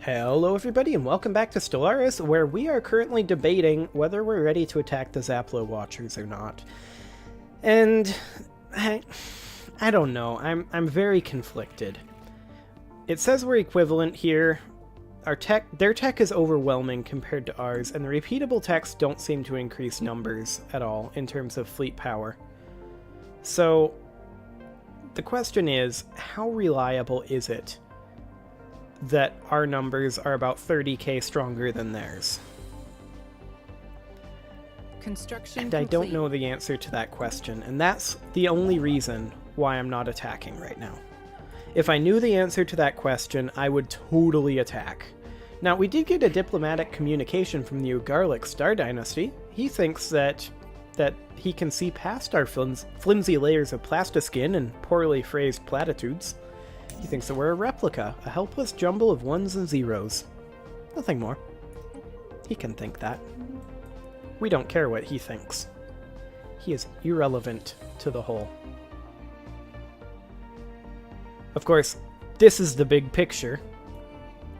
Hello everybody and welcome back to Stellaris, where we are currently debating whether we're ready to attack the Zaplo Watchers or not. And I don't know, I'm very conflicted. It says we're equivalent here. Their tech is overwhelming compared to ours, and the repeatable techs don't seem to increase numbers at all in terms of fleet power. So the question is, how reliable is it that our numbers are about 30k stronger than theirs? Construction and I don't know the answer to that question, and that's the only reason why I'm not attacking right now. If I knew the answer to that question, I would totally attack. Now, we did get a diplomatic communication from the Ugarlic Star Dynasty. He thinks that he can see past our flimsy layers of plastiskin and poorly phrased platitudes. He thinks that we're a replica, a helpless jumble of ones and zeros. Nothing more. He can think that. We don't care what he thinks. He is irrelevant to the whole. Of course, this is the big picture.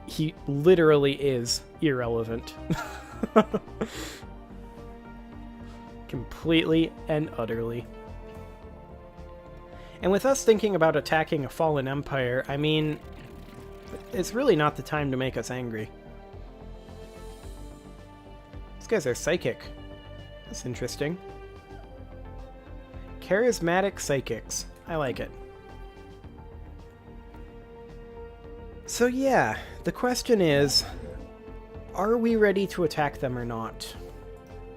He literally is irrelevant. Completely and utterly. And with us thinking about attacking a fallen empire, I mean, it's really not the time to make us angry. These guys are psychic. That's interesting. Charismatic psychics. I like it. So yeah, the question is, are we ready to attack them or not?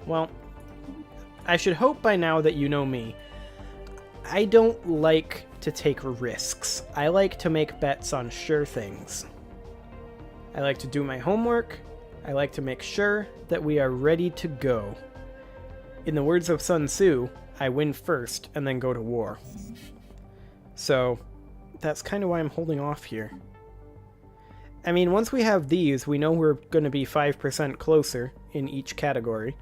Well, I should hope by now that you know me. I don't like to take risks. I like to make bets on sure things. I like to do my homework. I like to make sure that we are ready to go. In the words of Sun Tzu, I win first and then go to war. So that's kind of why I'm holding off here. I mean, once we have these, we know we're going to be 5% closer in each category.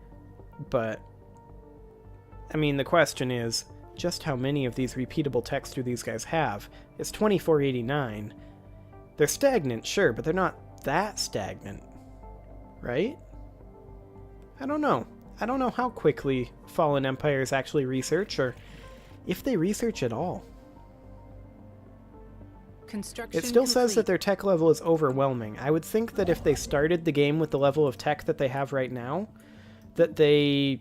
But, I mean, the question is, just how many of these repeatable techs do these guys have? It's 2489. They're stagnant, sure, but they're not that stagnant. Right? I don't know. I don't know how quickly fallen empires actually research, or if they research at all. It still says that their tech level is overwhelming. I would think that if they started the game with the level of tech that they have right now, that they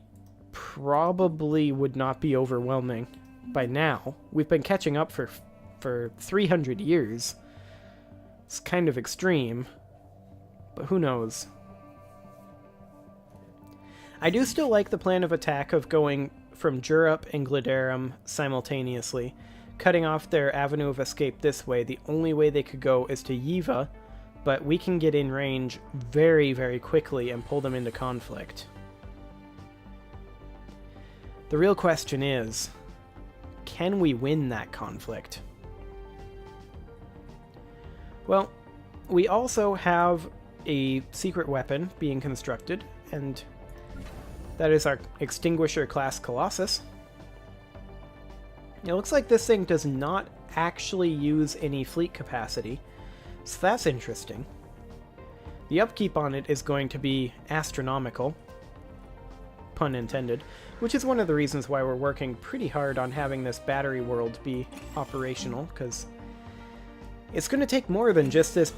probably would not be overwhelming by now. We've been catching up for 300 years. It's kind of extreme, but who knows. I do still like the plan of attack of going from Jurup and Glidarum simultaneously, cutting off their avenue of escape this way. The only way they could go is to Yiva, but we can get in range very, very quickly and pull them into conflict. The real question is, can we win that conflict? Well, we also have a secret weapon being constructed, and that is our Extinguisher class Colossus. It looks like this thing does not actually use any fleet capacity, so that's interesting. The upkeep on it is going to be astronomical, pun intended, which is one of the reasons why we're working pretty hard on having this battery world be operational, because it's going to take more than just this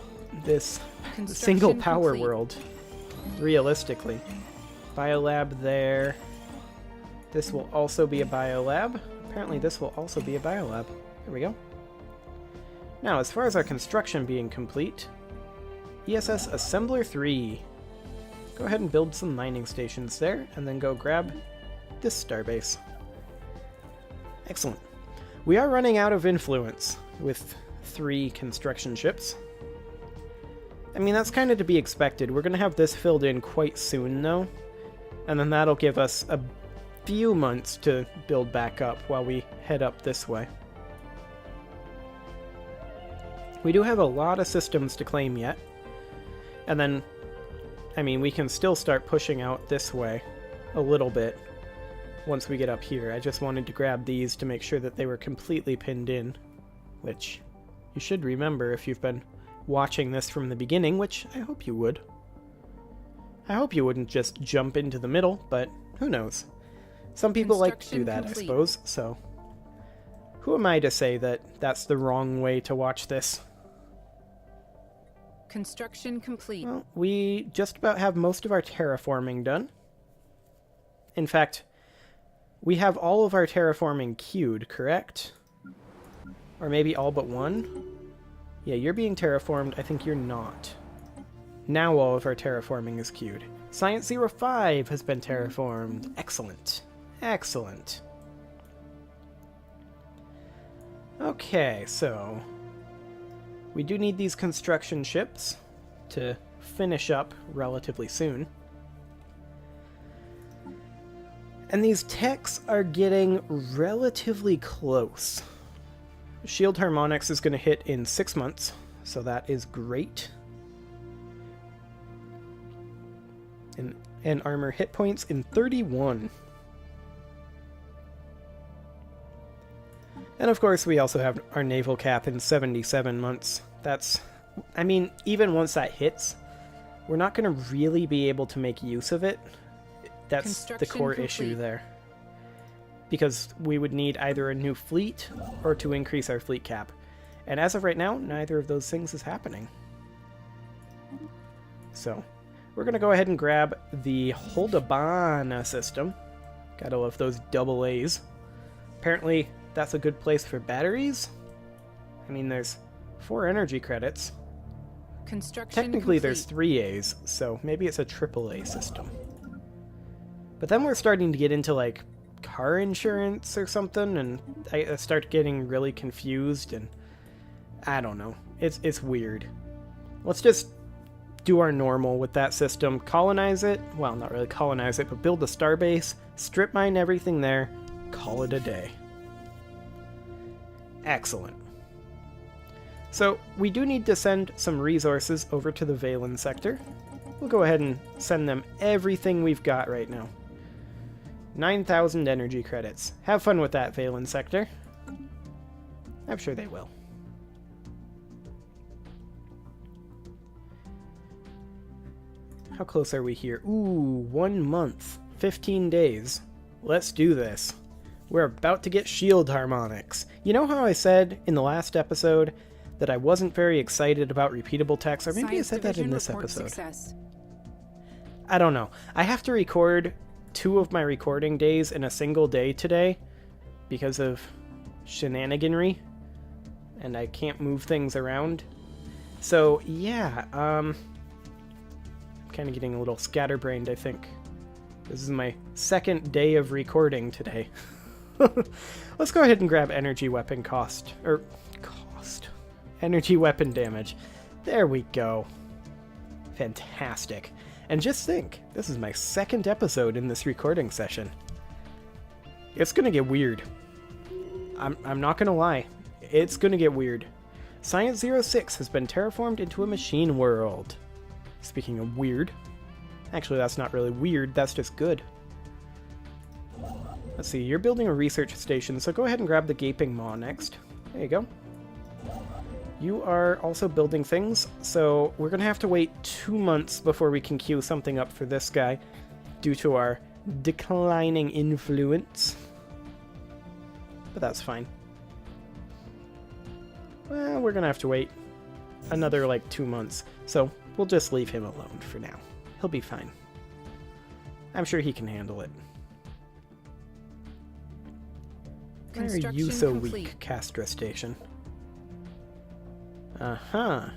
single power complete. World, realistically. Biolab there. This will also be a biolab. Apparently this will also be a biolab. There we go. Now, as far as our construction being complete, ESS Assembler 3. Go ahead and build some mining stations there, and then go grab this starbase. Excellent. We are running out of influence with 3 construction ships. I mean, that's kind of to be expected. We're going to have this filled in quite soon, though, and then that'll give us a few months to build back up while we head up this way. We do have a lot of systems to claim yet, and then, I mean, we can still start pushing out this way a little bit once we get up here. I just wanted to grab these to make sure that they were completely pinned in, which you should remember if you've been watching this from the beginning, which I hope you would. I hope you wouldn't just jump into the middle, but who knows? Some people like to do that, complete. I suppose, so... Who am I to say that that's the wrong way to watch this? Construction complete. Well, we just about have most of our terraforming done. In fact, we have all of our terraforming queued, correct? Or maybe all but one? Yeah, you're being terraformed. I think you're not. Now all of our terraforming is queued. Science 05 has been terraformed. Excellent. Excellent. Okay, so... we do need these construction ships to finish up relatively soon. And these techs are getting relatively close. Shield Harmonics is going to hit in 6 months, so that is great. And armor hit points in 31. And of course we also have our naval cap in 77 months. That's, I mean, even once that hits, we're not going to really be able to make use of it. That's the core issue there. Because we would need either a new fleet or to increase our fleet cap. And as of right now, neither of those things is happening. So, we're going to go ahead and grab the Holdabana system. Gotta love those double A's. Apparently, that's a good place for batteries. I mean, there's 4 energy credits. Technically, there's 3 A's, so maybe it's a triple A system. But then we're starting to get into, like, car insurance or something, and I start getting really confused, and I don't know. It's weird. Let's just do our normal with that system. Colonize it. Well, not really colonize it, but build a starbase, strip mine everything there, call it a day. Excellent. So, we do need to send some resources over to the Valen sector. We'll go ahead and send them everything we've got right now. 9,000 energy credits. Have fun with that, Valen sector. I'm sure they will. How close are we here? Ooh, 1 month. 15 days. Let's do this. We're about to get shield harmonics. You know how I said in the last episode that I wasn't very excited about repeatable text? Or maybe I said that in this episode. Success. I don't know. I have to record 2 of my recording days in a single day today because of shenaniganry, and I can't move things around. So, yeah, I'm kind of getting a little scatterbrained, I think. This is my 2nd day of recording today. Let's go ahead and grab energy weapon energy weapon damage. There we go. Fantastic. And just think, this is my 2nd episode in this recording session. It's gonna get weird. I'm not gonna lie. It's gonna get weird. Science 06 has been terraformed into a machine world. Speaking of weird. Actually, that's not really weird, that's just good. Let's see, you're building a research station, so go ahead and grab the Gaping Maw next. There you go. You are also building things, so we're going to have to wait 2 months before we can queue something up for this guy, due to our declining influence. But that's fine. Well, we're going to have to wait another, 2 months, so we'll just leave him alone for now. He'll be fine. I'm sure he can handle it. Why are you so weak, Castra Station? Uh-huh.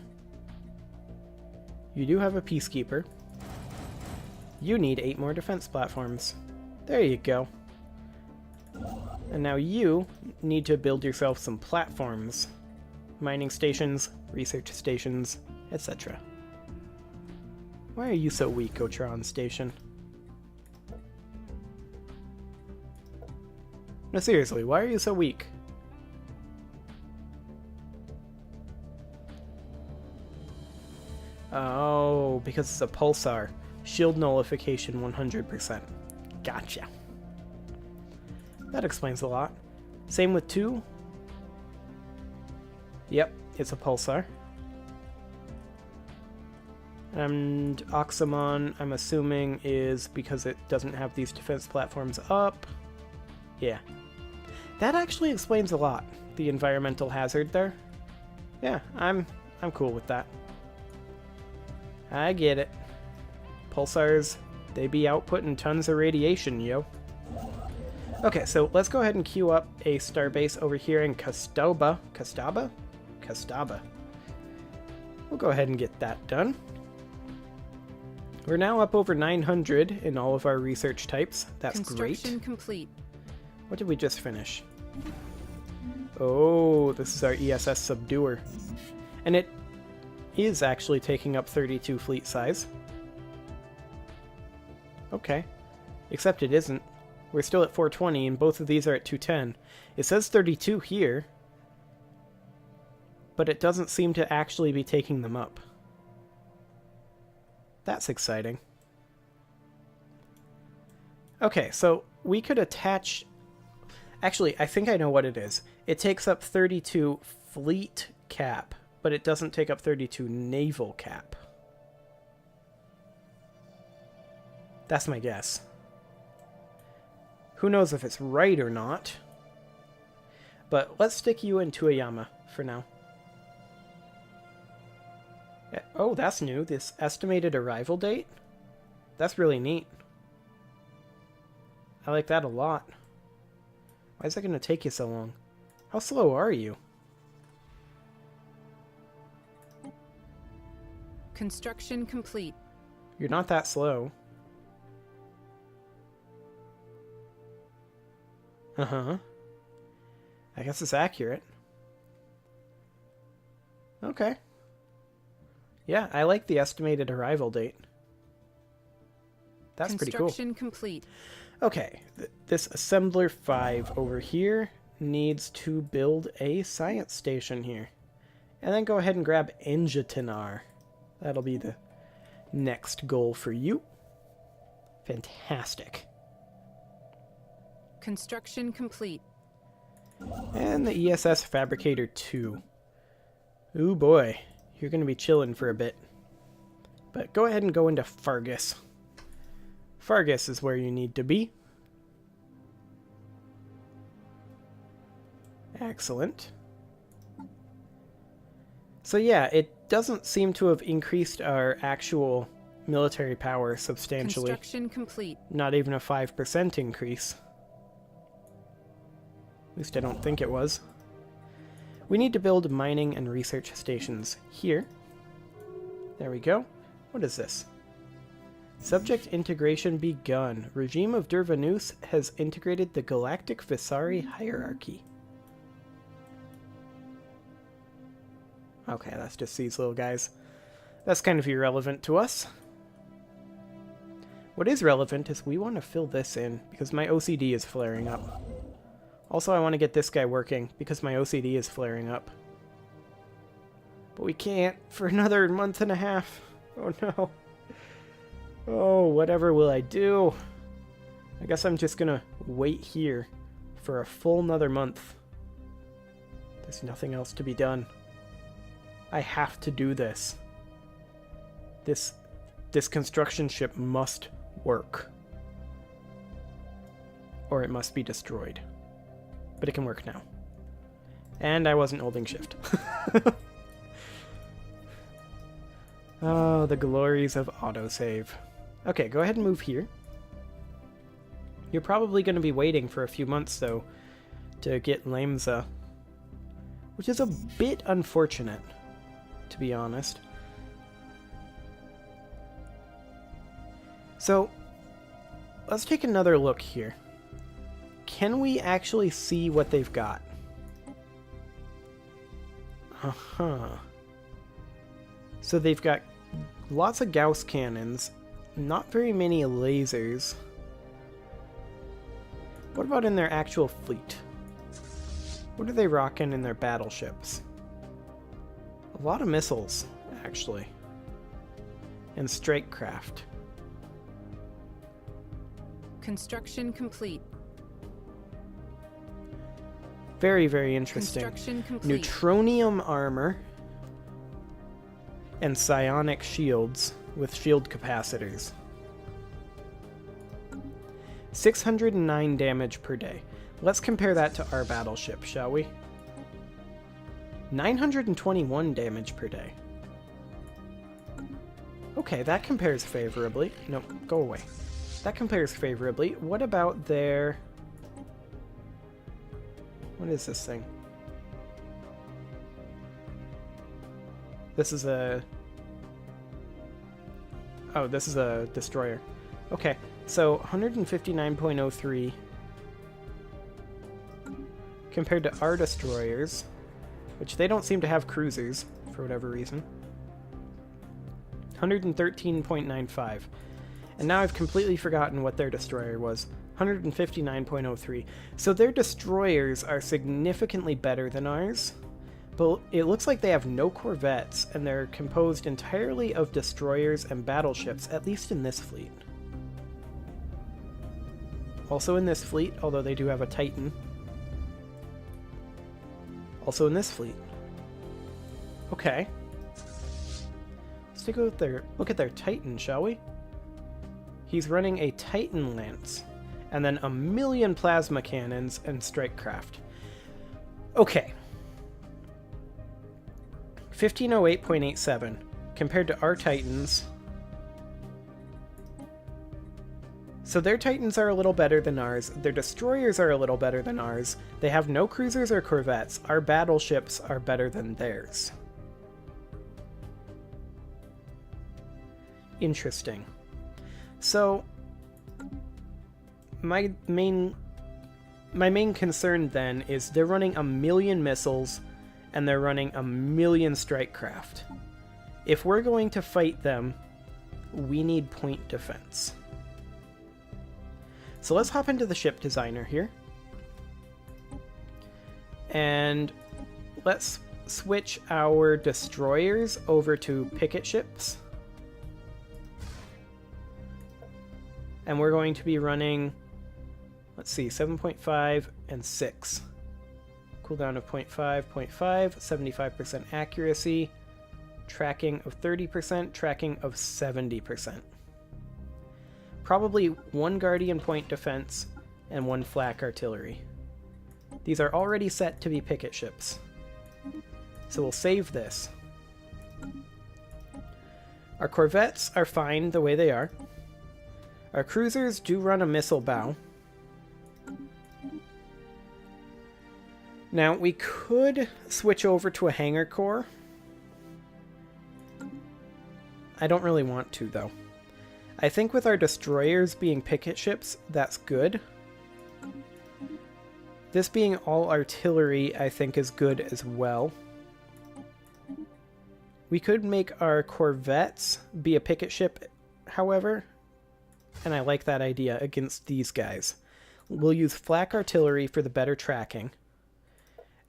You do have a Peacekeeper. You need 8 more defense platforms. There you go. And now you need to build yourself some platforms. Mining stations, research stations, etc. Why are you so weak, Otron Station? No, seriously, why are you so weak? Oh, because it's a pulsar. Shield nullification 100%. Gotcha. That explains a lot. Same with 2. Yep, it's a pulsar. And Oxamon, I'm assuming, is because it doesn't have these defense platforms up. Yeah. That actually explains a lot, the environmental hazard there. Yeah, I'm cool with that. I get it. Pulsars, they be outputting tons of radiation, yo. Okay, so let's go ahead and queue up a starbase over here in Kastaba. Kastaba? Kastaba. We'll go ahead and get that done. We're now up over 900 in all of our research types. That's great. Construction complete. What did we just finish? Oh, this is our ESS Subduer. And it is actually taking up 32 fleet size. Okay. Except it isn't. We're still at 420 and both of these are at 210. It says 32 here, but it doesn't seem to actually be taking them up. That's exciting. Okay, so we could attach... Actually, I think I know what it is. It takes up 32 fleet cap, but it doesn't take up 32 naval cap. That's my guess. Who knows if it's right or not. But let's stick you in Tuayama for now. Oh, that's new. This estimated arrival date? That's really neat. I like that a lot. Why is that going to take you so long? How slow are you? Construction complete. You're not that slow. Uh-huh. I guess it's accurate. Okay. Yeah, I like the estimated arrival date. That's pretty cool. Construction complete. Okay, this Assembler 5 over here needs to build a science station here. And then go ahead and grab Engitinar. That'll be the next goal for you. Fantastic. Construction complete. And the ESS Fabricator 2. Ooh boy, you're going to be chilling for a bit. But go ahead and go into Fargus. Fargus is where you need to be. Excellent. So yeah, it doesn't seem to have increased our actual military power substantially. Construction complete. Not even a 5% increase. At least I don't think it was. We need to build mining and research stations here. There we go. What is this? Subject integration begun. Regime of Durvanus has integrated the Galactic Visari hierarchy. Okay, that's just these little guys. That's kind of irrelevant to us. What is relevant is we want to fill this in because my OCD is flaring up. Also, I want to get this guy working because my OCD is flaring up. But we can't for another month and a half. Oh no. Oh, whatever will I do? I guess I'm just gonna wait here for a full another month. There's nothing else to be done. I have to do this. This construction ship must work. Or it must be destroyed. But it can work now. And I wasn't holding shift. Oh, the glories of autosave. Okay, go ahead and move here. You're probably going to be waiting for a few months, though, to get Lamza. Which is a bit unfortunate, to be honest. So, let's take another look here. Can we actually see what they've got? Uh-huh. So they've got lots of Gauss cannons, not very many lasers. What about in their actual fleet? What are they rocking in their battleships? A lot of missiles, actually. And strike craft. Construction complete. Very, very interesting. Construction complete. Neutronium armor and psionic shields. with shield capacitors. 609 damage per day. Let's compare that to our battleship, shall we? 921 damage per day. Okay, that compares favorably. No, go away. That compares favorably. What about their... What is this thing? This is a... Oh, this is a destroyer. Okay, so 159.03 compared to our destroyers, which they don't seem to have cruisers for whatever reason. 113.95. And now I've completely forgotten what their destroyer was. 159.03. So their destroyers are significantly better than ours, but it looks like they have no corvettes, and they're composed entirely of destroyers and battleships, at least in this fleet. Also in this fleet, although they do have a Titan. Also in this fleet. Okay. Let's take a look at their Titan, shall we? He's running a Titan Lance, and then 1,000,000 plasma cannons and strike craft. Okay. 1508.87 compared to our Titans. So their Titans are a little better than ours. Their destroyers are a little better than ours. They have no cruisers or corvettes. Our battleships are better than theirs. Interesting. So my main concern then is they're running 1,000,000 missiles and they're running 1,000,000 strike craft. If we're going to fight them, we need point defense. So let's hop into the ship designer here. And let's switch our destroyers over to picket ships. And we're going to be running, let's see, 7.5 and 6. Cooldown of 0.5, 0.5, 75% accuracy, tracking of 30%, tracking of 70%. Probably 1 Guardian point defense and 1 flak artillery. These are already set to be picket ships. So we'll save this. Our corvettes are fine the way they are. Our cruisers do run a missile bow. Now, we could switch over to a hangar core. I don't really want to, though. I think with our destroyers being picket ships, that's good. This being all artillery, I think, is good as well. We could make our corvettes be a picket ship, however, and I like that idea against these guys. We'll use flak artillery for the better tracking.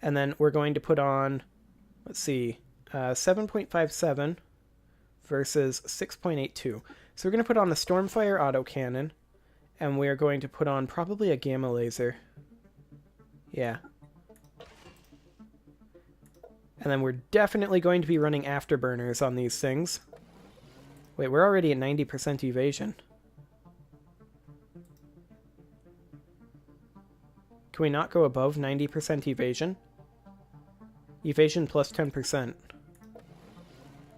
And then we're going to put on, let's see, 7.57 versus 6.82. So we're going to put on the Stormfire autocannon, and we're going to put on probably a gamma laser. Yeah. And then we're definitely going to be running afterburners on these things. Wait, we're already at 90% evasion. Can we not go above 90% evasion? Evasion plus 10%.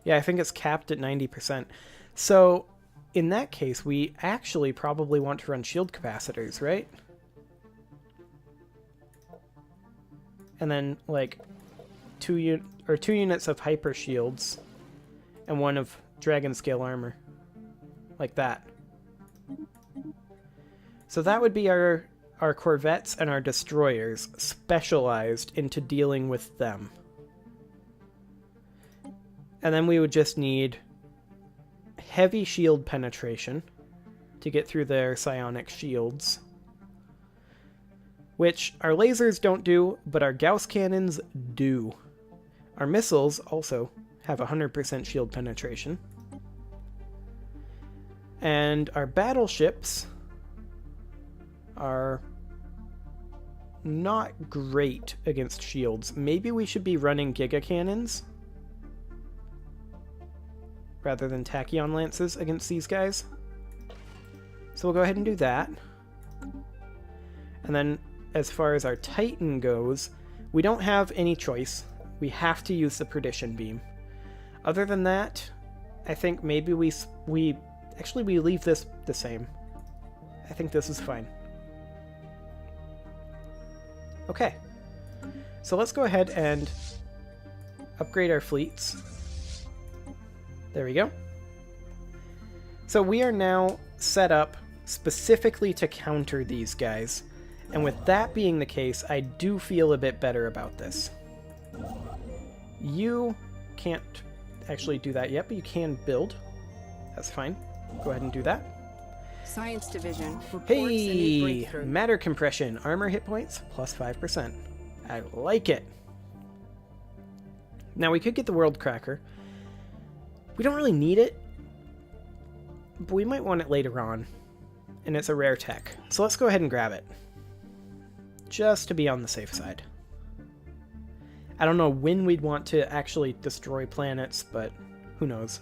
Yeah, I think it's capped at 90%. So, in that case, we actually probably want to run shield capacitors, right? And then, like, 2 units of hyper shields and 1 of dragon scale armor. Like that. So that would be our corvettes and our destroyers specialized into dealing with them. And then we would just need heavy shield penetration to get through their psionic shields, which our lasers don't do, but our Gauss cannons do. Our missiles also have 100% shield penetration. And our battleships are not great against shields. Maybe we should be running giga cannons. rather than tachyon lances against these guys. So we'll go ahead and do that. And then as far as our Titan goes, we don't have any choice. We have to use the Perdition Beam. Other than that, I think maybe we leave this the same. I think this is fine. Okay. So let's go ahead and upgrade our fleets. There we go. So we are now set up specifically to counter these guys. And with that being the case, I do feel a bit better about this. You can't actually do that yet, but you can build. That's fine. Go ahead and do that. Science Division reports a new Hey! breakthrough. Matter compression. Armor hit points plus 5%. I like it. Now we could get the World Cracker. We don't really need it, but we might want it later on. And it's a rare tech. So let's go ahead and grab it. Just to be on the safe side. I don't know when we'd want to actually destroy planets, but who knows.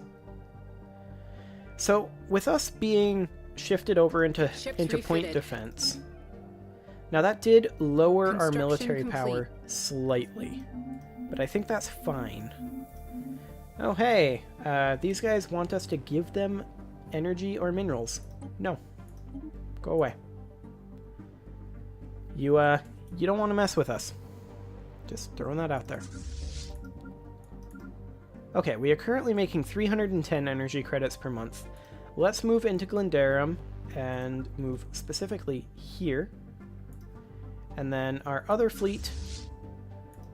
So, with us being shifted over into point refitted. defense, now that did lower our Construction military complete. power slightly, but I think that's fine. Oh hey, these guys want us to give them energy or minerals. No. Go away. You don't want to mess with us. Just throwing that out there. Okay, we are currently making 310 energy credits per month. Let's move into Glendarum and move specifically here. And then our other fleet,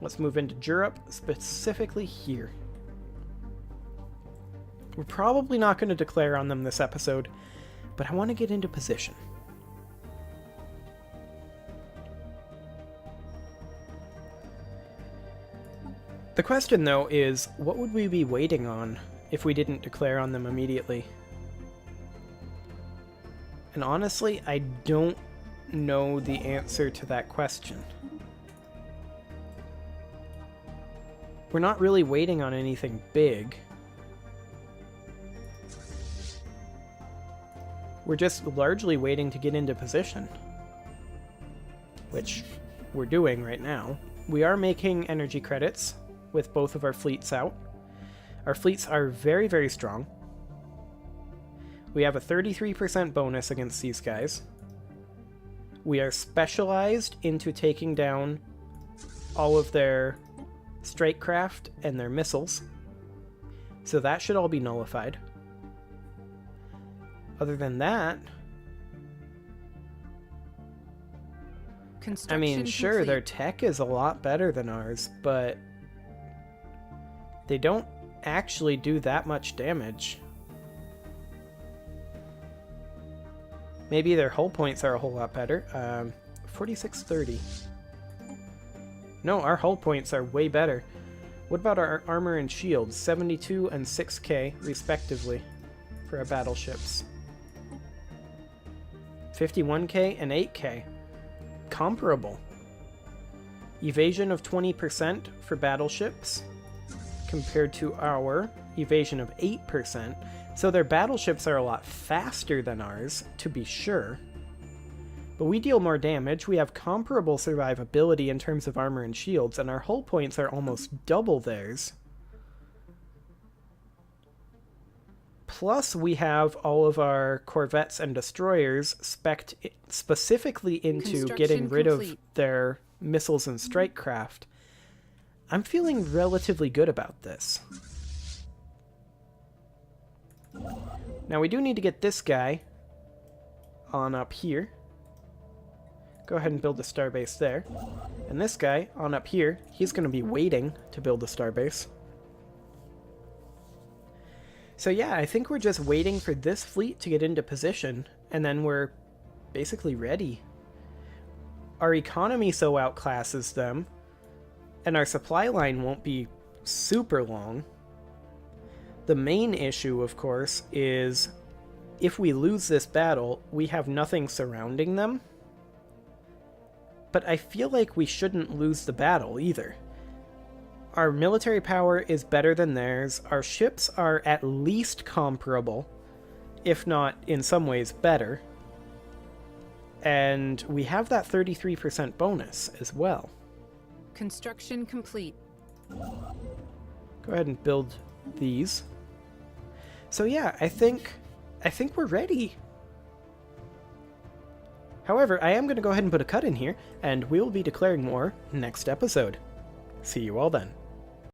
let's move into Jurup, specifically here. We're probably not going to declare on them this episode, but I want to get into position. The question, though, is what would we be waiting on if we didn't declare on them immediately? And honestly, I don't know the answer to that question. We're not really waiting on anything big. We're just largely waiting to get into position, which we're doing right now. We are making energy credits with both of our fleets out. Our fleets are very, very strong. We have a 33% bonus against these guys. We are specialized into taking down all of their strike craft and their missiles. So that should all be nullified. Other than that, I mean, sure, complete. their tech is a lot better than ours, but they don't actually do that much damage. Maybe their hull points are a whole lot better. 4630. No, our hull points are way better. What about our armor and shields? 72 and 6k, respectively, for our battleships. 51k and 8k. Comparable. Evasion of 20% for battleships, compared to our evasion of 8%. So their battleships are a lot faster than ours, to be sure. But we deal more damage, we have comparable survivability in terms of armor and shields, and our hull points are almost double theirs. Plus, we have all of our corvettes and destroyers spec'd specifically into getting rid of their missiles and strike craft. I'm feeling relatively good about this. Now we do need to get this guy on up here. Go ahead and build a starbase there. And this guy on up here, he's going to be waiting to build a starbase. So yeah, I think we're just waiting for this fleet to get into position, and then we're basically ready. Our economy so outclasses them, and our supply line won't be super long. The main issue, of course, is if we lose this battle, we have nothing surrounding them. But I feel like we shouldn't lose the battle either. Our military power is better than theirs. Our ships are at least comparable, if not in some ways better. And we have that 33% bonus as well. Construction complete. Go ahead and build these. So yeah, I think we're ready. However, I am going to go ahead and put a cut in here, and we will be declaring more next episode. See you all then.